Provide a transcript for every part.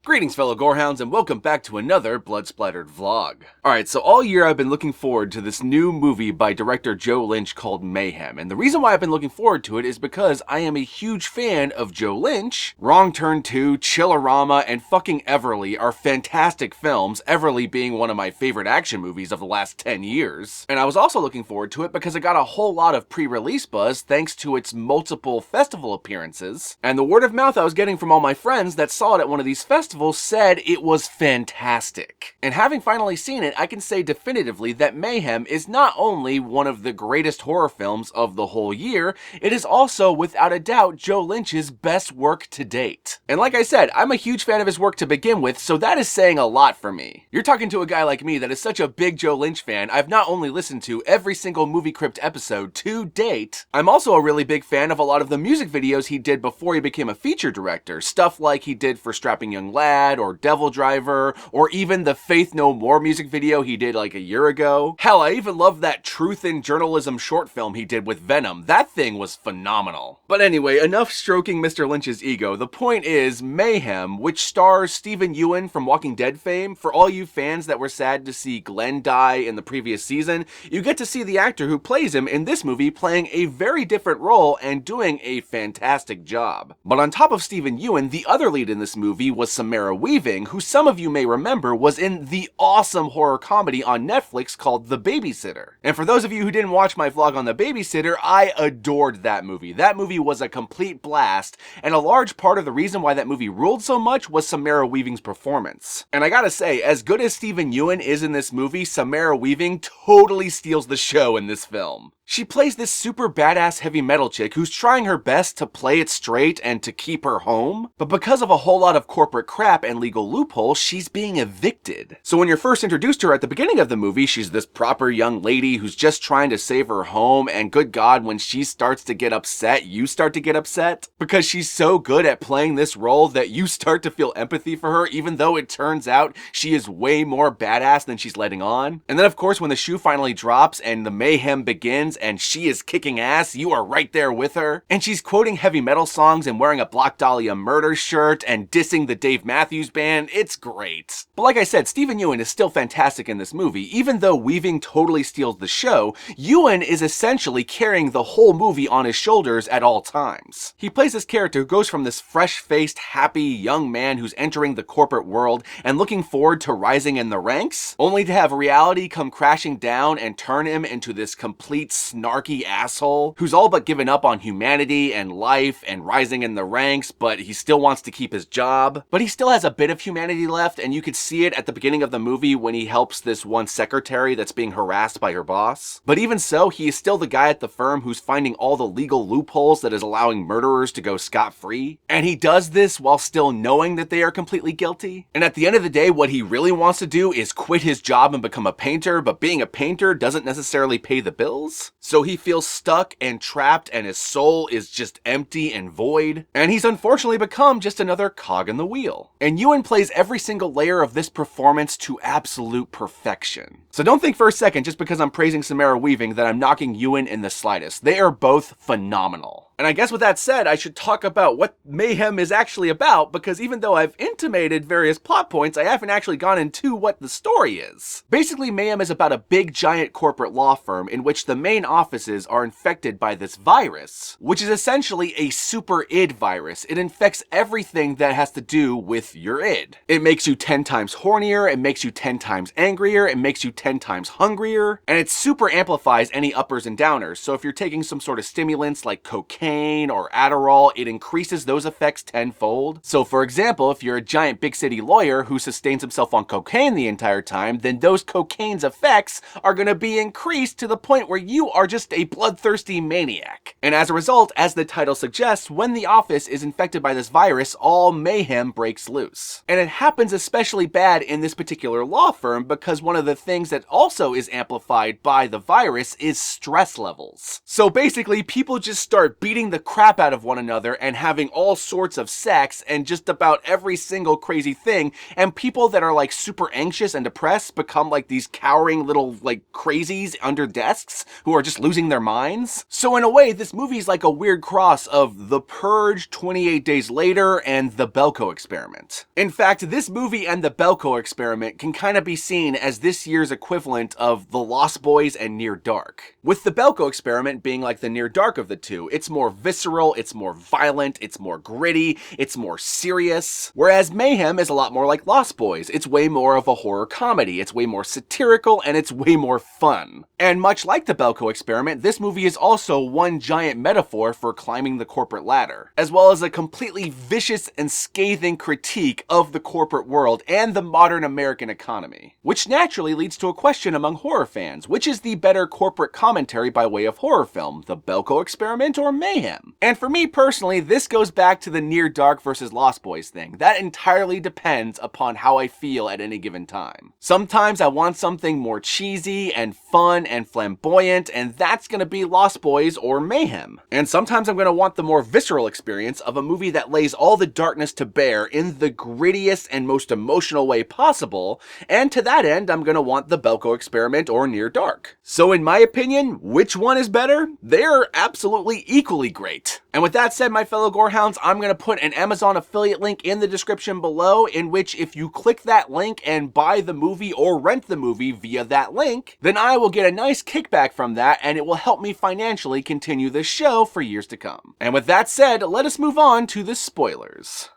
Greetings fellow gorehounds and welcome back to another Blood Splattered vlog. Alright, so all year I've been looking forward to this new movie by director Joe Lynch called Mayhem, and the reason why I've been looking forward to it is because I am a huge fan of Joe Lynch. Wrong Turn 2, Chillerama, and fucking Everly are fantastic films, Everly being one of my favorite action movies of the last 10 years. And I was also looking forward to it because it got a whole lot of pre-release buzz thanks to its multiple festival appearances, and the word of mouth I was getting from all my friends that saw it at one of these festivals said it was fantastic. And having finally seen it, I can say definitively that Mayhem is not only one of the greatest horror films of the whole year, it is also without a doubt Joe Lynch's best work to date. And like I said, I'm a huge fan of his work to begin with, so that is saying a lot for me. You're talking to a guy like me that is such a big Joe Lynch fan. I've not only listened to every single Movie Crypt episode to date, I'm also a really big fan of a lot of the music videos he did before he became a feature director, stuff like he did for Strapping Young Lad, or Devil Driver, or even the Faith No More music video he did like a year ago. Hell, I even love that Truth in Journalism short film he did with Venom. That thing was phenomenal. But anyway, enough stroking Mr. Lynch's ego. The point is, Mayhem, which stars Steven Yeun from Walking Dead fame, for all you fans that were sad to see Glenn die in the previous season, you get to see the actor who plays him in this movie playing a very different role and doing a fantastic job. But on top of Steven Yeun, the other lead in this movie was Samara Weaving, who some of you may remember was in the awesome horror comedy on Netflix called The Babysitter. And for those of you who didn't watch my vlog on The Babysitter, I adored that movie. That movie was a complete blast, and a large part of the reason why that movie ruled so much was Samara Weaving's performance. And I gotta say, as good as Steven Yeun is in this movie, Samara Weaving totally steals the show in this film. She plays this super badass heavy metal chick who's trying her best to play it straight and to keep her home, but because of a whole lot of corporate crap and legal loopholes, she's being evicted. So when you're first introduced to her at the beginning of the movie, she's this proper young lady who's just trying to save her home, and good God, when she starts to get upset, you start to get upset, because she's so good at playing this role that you start to feel empathy for her, even though it turns out she is way more badass than she's letting on. And then of course when the shoe finally drops and the mayhem begins, and she is kicking ass, you are right there with her. And she's quoting heavy metal songs and wearing a Black Dahlia Murder shirt and dissing the Dave Matthews Band. It's great. But like I said, Steven Yeun is still fantastic in this movie. Even though Weaving totally steals the show, Yeun is essentially carrying the whole movie on his shoulders at all times. He plays this character who goes from this fresh-faced, happy young man who's entering the corporate world and looking forward to rising in the ranks, only to have reality come crashing down and turn him into this complete snarky asshole who's all but given up on humanity and life and rising in the ranks, but he still wants to keep his job. But he still has a bit of humanity left, and you could see it at the beginning of the movie when he helps this one secretary that's being harassed by her boss. But even so, he is still the guy at the firm who's finding all the legal loopholes that is allowing murderers to go scot-free. And he does this while still knowing that they are completely guilty. And at the end of the day, what he really wants to do is quit his job and become a painter, but being a painter doesn't necessarily pay the bills. So he feels stuck and trapped, and his soul is just empty and void. And he's unfortunately become just another cog in the wheel. And Yeun plays every single layer of this performance to absolute perfection. So don't think for a second, just because I'm praising Samara Weaving, that I'm knocking Yeun in the slightest. They are both phenomenal. And I guess with that said, I should talk about what Mayhem is actually about, because even though I've intimated various plot points, I haven't actually gone into what the story is. Basically, Mayhem is about a big giant corporate law firm in which the main offices are infected by this virus, which is essentially a super id virus. It infects everything that has to do with your id. It makes you 10 times hornier, it makes you 10 times angrier, it makes you 10 times hungrier, and it super amplifies any uppers and downers. So if you're taking some sort of stimulants like cocaine or Adderall, it increases those effects tenfold. So for example, if you're a giant big city lawyer who sustains himself on cocaine the entire time, then those cocaine's effects are going to be increased to the point where you are just a bloodthirsty maniac. And as a result, as the title suggests, when the office is infected by this virus, all mayhem breaks loose. And it happens especially bad in this particular law firm because one of the things that also is amplified by the virus is stress levels. So basically, people just start beating beating the crap out of one another and having all sorts of sex and just about every single crazy thing, and people that are like super anxious and depressed become like these cowering little like crazies under desks who are just losing their minds. So in a way, this movie's like a weird cross of The Purge 28 Days Later and The Belko Experiment. In fact, this movie and The Belko Experiment can kind of be seen as this year's equivalent of The Lost Boys and Near Dark. With The Belko Experiment being like the Near Dark of the two, it's more visceral, it's more violent, it's more gritty, it's more serious. Whereas Mayhem is a lot more like Lost Boys. It's way more of a horror comedy, it's way more satirical, and it's way more fun. And much like The Belko Experiment, this movie is also one giant metaphor for climbing the corporate ladder, as well as a completely vicious and scathing critique of the corporate world and the modern American economy. Which naturally leads to a question among horror fans: which is the better corporate commentary by way of horror film, The Belko Experiment or Mayhem? And for me personally, this goes back to the Near Dark versus Lost Boys thing. That entirely depends upon how I feel at any given time. Sometimes I want something more cheesy and fun and flamboyant, and that's gonna be Lost Boys or Mayhem. And sometimes I'm gonna want the more visceral experience of a movie that lays all the darkness to bear in the grittiest and most emotional way possible, and to that end, I'm gonna want The Belko Experiment or Near Dark. So in my opinion, which one is better? They're absolutely equally great. And with that said, my fellow gorehounds, I'm gonna put an Amazon affiliate link in the description below, in which if you click that link and buy the movie or rent the movie via that link, then I will get a nice kickback from that, and it will help me financially continue this show for years to come. And with that said, let us move on to the spoilers.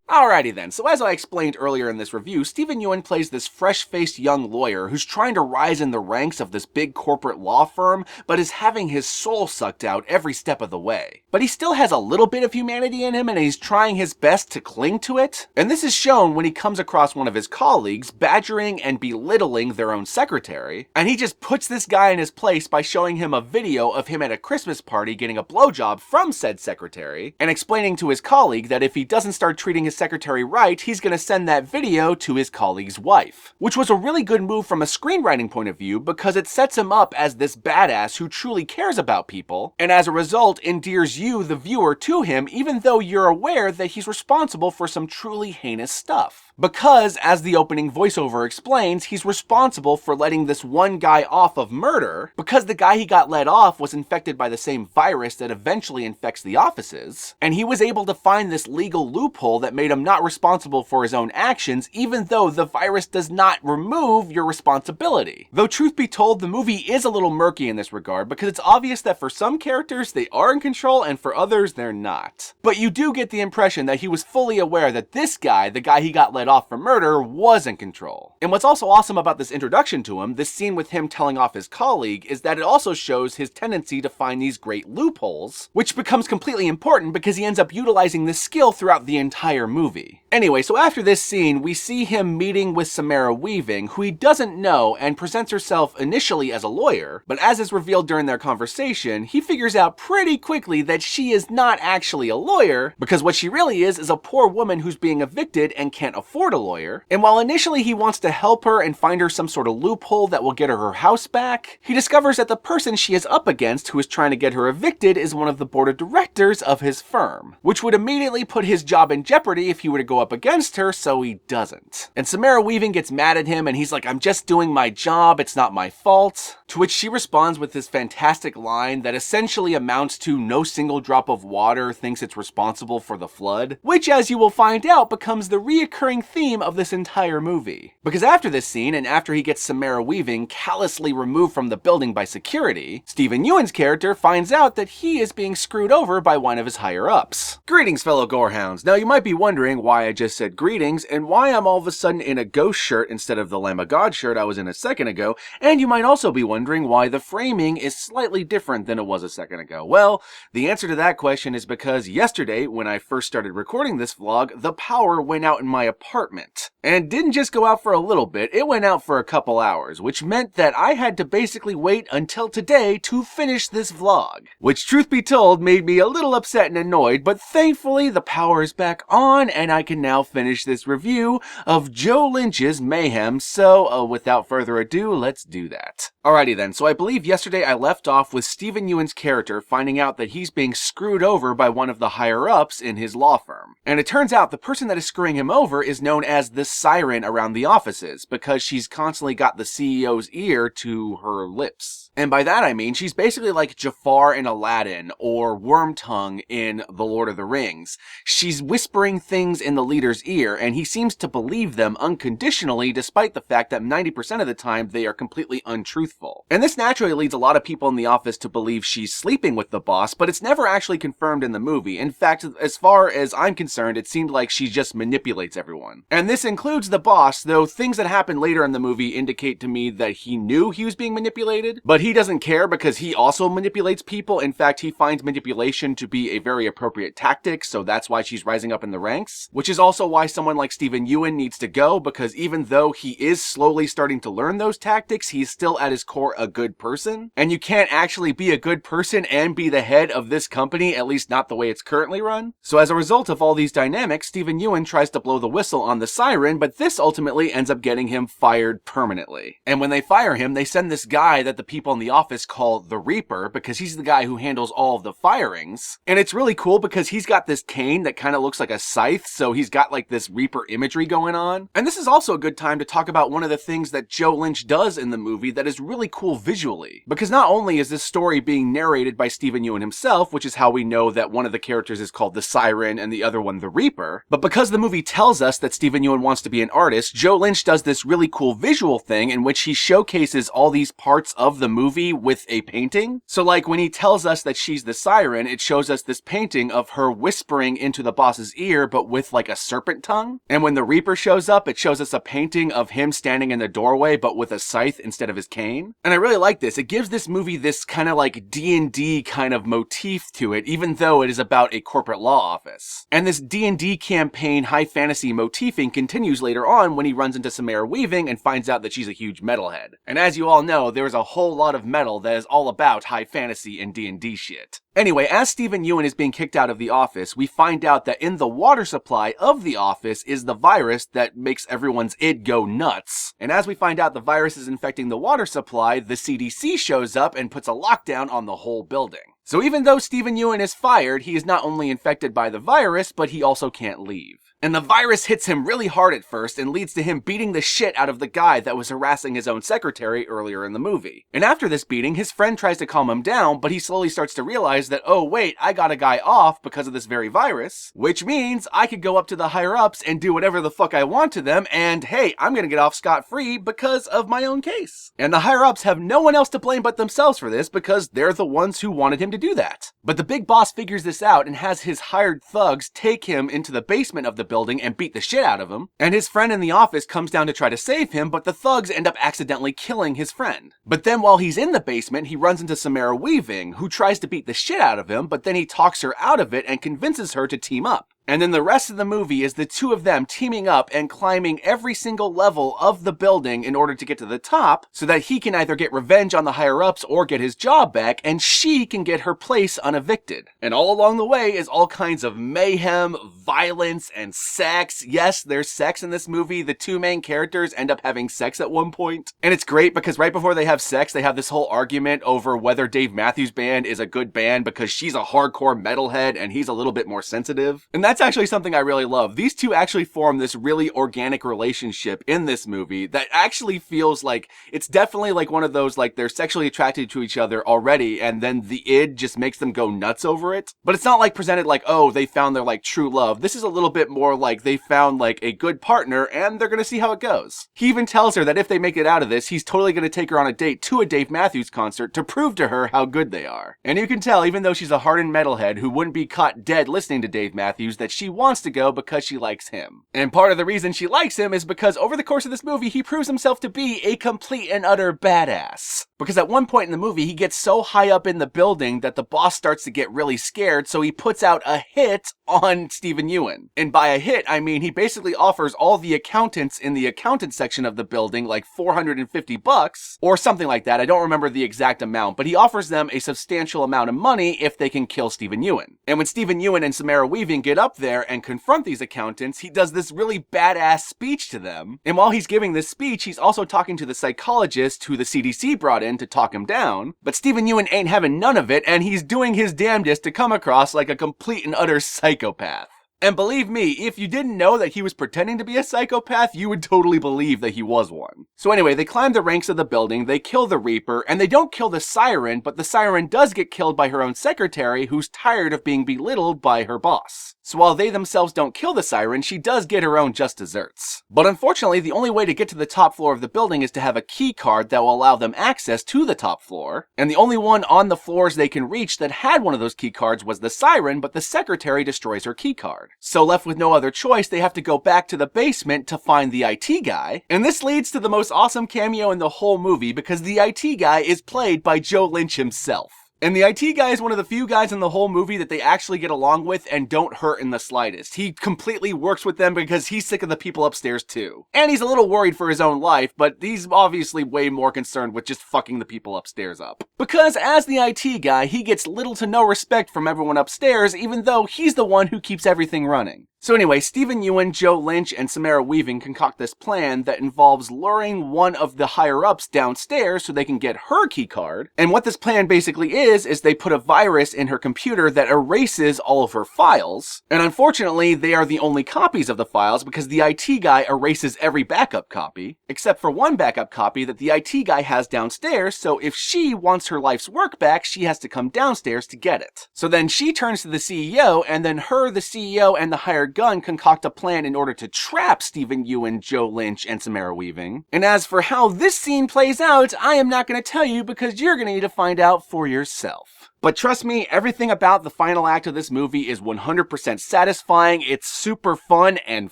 Alrighty then, so as I explained earlier in this review, Steven Yeun plays this fresh-faced young lawyer who's trying to rise in the ranks of this big corporate law firm, but is having his soul sucked out every step of the way. But he still has a little bit of humanity in him, and he's trying his best to cling to it. And this is shown when he comes across one of his colleagues badgering and belittling their own secretary, and he just puts this guy in his place by showing him a video of him at a Christmas party getting a blowjob from said secretary, and explaining to his colleague that if he doesn't start treating his secretary right, he's gonna send that video to his colleague's wife. Which was a really good move from a screenwriting point of view, because it sets him up as this badass who truly cares about people, and as a result endears you, the viewer, to him, even though you're aware that he's responsible for some truly heinous stuff. Because, as the opening voiceover explains, he's responsible for letting this one guy off of murder, because the guy he got let off was infected by the same virus that eventually infects the offices, and he was able to find this legal loophole that made him not responsible for his own actions, even though the virus does not remove your responsibility. Though truth be told, the movie is a little murky in this regard, because it's obvious that for some characters they are in control and for others they're not. But you do get the impression that he was fully aware that this guy, the guy he got let off for murder, was in control. And what's also awesome about this introduction to him, this scene with him telling off his colleague, is that it also shows his tendency to find these great loopholes, which becomes completely important because he ends up utilizing this skill throughout the entire movie. Anyway, so after this scene, we see him meeting with Samara Weaving, who he doesn't know, and presents herself initially as a lawyer, but as is revealed during their conversation, he figures out pretty quickly that she is not actually a lawyer, because what she really is a poor woman who's being evicted and can't afford a lawyer. And while initially he wants to help her and find her some sort of loophole that will get her house back, he discovers that the person she is up against who is trying to get her evicted is one of the board of directors of his firm, which would immediately put his job in jeopardy if he were to go up against her, so he doesn't. And Samara Weaving gets mad at him and he's like, "I'm just doing my job, it's not my fault." To which she responds with this fantastic line that essentially amounts to "no single drop of water thinks it's responsible for the flood," which, as you will find out, becomes the reoccurring theme of this entire movie. Because after this scene, and after he gets Samara Weaving callously removed from the building by security, Steven Yeun's character finds out that he is being screwed over by one of his higher-ups. Greetings, fellow gorehounds. Now you might be wondering why I just said greetings, and why I'm all of a sudden in a ghost shirt instead of the Lamb of God shirt I was in a second ago, and you might also be wondering why the framing is slightly different than it was a second ago. Well, the answer to that question is because yesterday, when I first started recording this vlog, the power went out in my apartment. And didn't just go out for a little bit, it went out for a couple hours, which meant that I had to basically wait until today to finish this vlog. Which, truth be told, made me a little upset and annoyed, but thankfully the power is back on and I can can now finish this review of Joe Lynch's Mayhem, so without further ado, let's do that. Alrighty then, so I believe yesterday I left off with Steven Yeun's character finding out that he's being screwed over by one of the higher-ups in his law firm. And it turns out the person that is screwing him over is known as the Siren around the offices, because she's constantly got the CEO's ear to her lips. And by that I mean she's basically like Jafar in Aladdin, or Wormtongue in The Lord of the Rings. She's whispering things in the leader's ear, and he seems to believe them unconditionally, despite the fact that 90% of the time they are completely untruthful. And this naturally leads a lot of people in the office to believe she's sleeping with the boss, but it's never actually confirmed in the movie. In fact, as far as I'm concerned, it seemed like she just manipulates everyone. And this includes the boss, though things that happen later in the movie indicate to me that he knew he was being manipulated, but he doesn't care because he also manipulates people. In fact, he finds manipulation to be a very appropriate tactic, so that's why she's rising up in the ranks. Which is also why someone like Steven Yeun needs to go, because even though he is slowly starting to learn those tactics, he's still at his core a good person. And you can't actually be a good person and be the head of this company, at least not the way it's currently run. So as a result of all these dynamics, Steven Yeun tries to blow the whistle on the Siren, but this ultimately ends up getting him fired permanently. And when they fire him, they send this guy that the people in the office call the Reaper, because he's the guy who handles all of the firings. And it's really cool because he's got this cane that kind of looks like a scythe, so he's got like this Reaper imagery going on. And this is also a good time to talk about one of the things that Joe Lynch does in the movie that is really cool visually. Because not only is this story being narrated by Steven Yeun himself, which is how we know that one of the characters is called the Siren and the other one the Reaper, but because the movie tells us that Steven Yeun wants to be an artist, Joe Lynch does this really cool visual thing in which he showcases all these parts of the movie with a painting. So like when he tells us that she's the Siren, it shows us this painting of her whispering into the boss's ear, but with like a serpent tongue. And when the Reaper shows up, it shows us a painting of him standing in the doorway, but with a scythe instead of his cane. And I really like this. It gives this movie this kind of like D&D kind of motif to it, even though it is about a corporate law office. And this D&D campaign high fantasy motifing continues later on when he runs into Samara Weaving and finds out that she's a huge metalhead. And as you all know, there is a whole lot of metal that is all about high fantasy and D&D shit. Anyway, as Steven Yeun is being kicked out of the office, we find out that in the water supply of the office is the virus that makes everyone's id go nuts. And as we find out the virus is infecting the water supply, the CDC shows up and puts a lockdown on the whole building. So even though Steven Yeun is fired, he is not only infected by the virus, but he also can't leave. And the virus hits him really hard at first and leads to him beating the shit out of the guy that was harassing his own secretary earlier in the movie. And after this beating, his friend tries to calm him down, but he slowly starts to realize that, oh wait, I got a guy off because of this very virus, which means I could go up to the higher-ups and do whatever the fuck I want to them, and hey, I'm gonna get off scot-free because of my own case. And the higher-ups have no one else to blame but themselves for this because they're the ones who wanted him to do that. But the big boss figures this out and has his hired thugs take him into the basement of the building and beat the shit out of him, and his friend in the office comes down to try to save him, but the thugs end up accidentally killing his friend. But then while he's in the basement, he runs into Samara Weaving, who tries to beat the shit out of him, but then he talks her out of it and convinces her to team up. And then the rest of the movie is the two of them teaming up and climbing every single level of the building in order to get to the top, so that he can either get revenge on the higher-ups or get his job back, and she can get her place unevicted. And all along the way is all kinds of mayhem, violence, and sex. Yes, there's sex in this movie. The two main characters end up having sex at one point. And it's great because right before they have sex, they have this whole argument over whether Dave Matthews Band is a good band because she's a hardcore metalhead and he's a little bit more sensitive. And that's actually something I really love. These two actually form this really organic relationship in this movie that actually feels like it's definitely like one of those, like they're sexually attracted to each other already and then the id just makes them go nuts over it. But it's not like presented like, oh, they found their like true love. This is a little bit more like they found like a good partner and they're gonna see how it goes. He even tells her that if they make it out of this, he's totally gonna take her on a date to a Dave Matthews concert to prove to her how good they are. And you can tell, even though she's a hardened metalhead who wouldn't be caught dead listening to Dave Matthews, that she wants to go because she likes him. And part of the reason she likes him is because over the course of this movie, he proves himself to be a complete and utter badass. Because at one point in the movie, he gets so high up in the building that the boss starts to get really scared, so he puts out a hit on Steven Yeun. And by a hit, I mean he basically offers all the accountants in the accountant section of the building like $450 or something like that. I don't remember the exact amount, but he offers them a substantial amount of money if they can kill Yeun. And when Yeun and Samara Weaving get up there and confront these accountants, he does this really badass speech to them. And while he's giving this speech, he's also talking to the psychologist who the CDC brought in to talk him down. But Yeun ain't having none of it, and he's doing his damnedest to come across like a complete and utter psychopath. And believe me, if you didn't know that he was pretending to be a psychopath, you would totally believe that he was one. So anyway, they climb the ranks of the building, they kill the Reaper, and they don't kill the Siren, but the Siren does get killed by her own secretary, who's tired of being belittled by her boss. So while they themselves don't kill the Siren, she does get her own just desserts. But unfortunately, the only way to get to the top floor of the building is to have a key card that will allow them access to the top floor. And the only one on the floors they can reach that had one of those key cards was the Siren, but the secretary destroys her key card. So left with no other choice, they have to go back to the basement to find the IT guy. And this leads to the most awesome cameo in the whole movie because the IT guy is played by Joe Lynch himself. And the IT guy is one of the few guys in the whole movie that they actually get along with and don't hurt in the slightest. He completely works with them because he's sick of the people upstairs too. And he's a little worried for his own life, but he's obviously way more concerned with just fucking the people upstairs up. Because as the IT guy, he gets little to no respect from everyone upstairs, even though he's the one who keeps everything running. So anyway, Yeun, Joe Lynch, and Samara Weaving concoct this plan that involves luring one of the higher-ups downstairs so they can get her keycard. And what this plan basically is they put a virus in her computer that erases all of her files. And unfortunately, they are the only copies of the files because the IT guy erases every backup copy, except for one backup copy that the IT guy has downstairs, so if she wants her life's work back, she has to come downstairs to get it. So then she turns to the CEO, and then her, the CEO, and the hired gun concoct a plan in order to trap Yeun, Joe Lynch, and Samara Weaving. And as for how this scene plays out, I am not going to tell you because you're going to need to find out for yourself. But trust me, everything about the final act of this movie is 100% satisfying, it's super fun and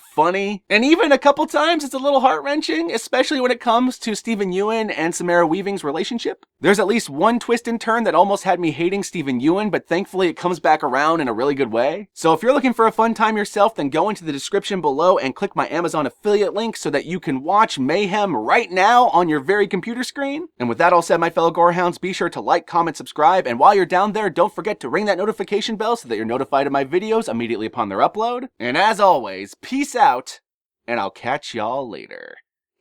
funny, and even a couple times it's a little heart-wrenching, especially when it comes to Yeun and Samara Weaving's relationship. There's at least one twist and turn that almost had me hating Yeun, but thankfully it comes back around in a really good way. So if you're looking for a fun time yourself, then go into the description below and click my Amazon affiliate link so that you can watch Mayhem right now on your very computer screen. And with that all said, my fellow Gorehounds, be sure to like, comment, subscribe, and while you're down there, don't forget to ring that notification bell so that you're notified of my videos immediately upon their upload. And as always, peace out, and I'll catch y'all later.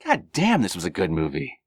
God damn, this was a good movie.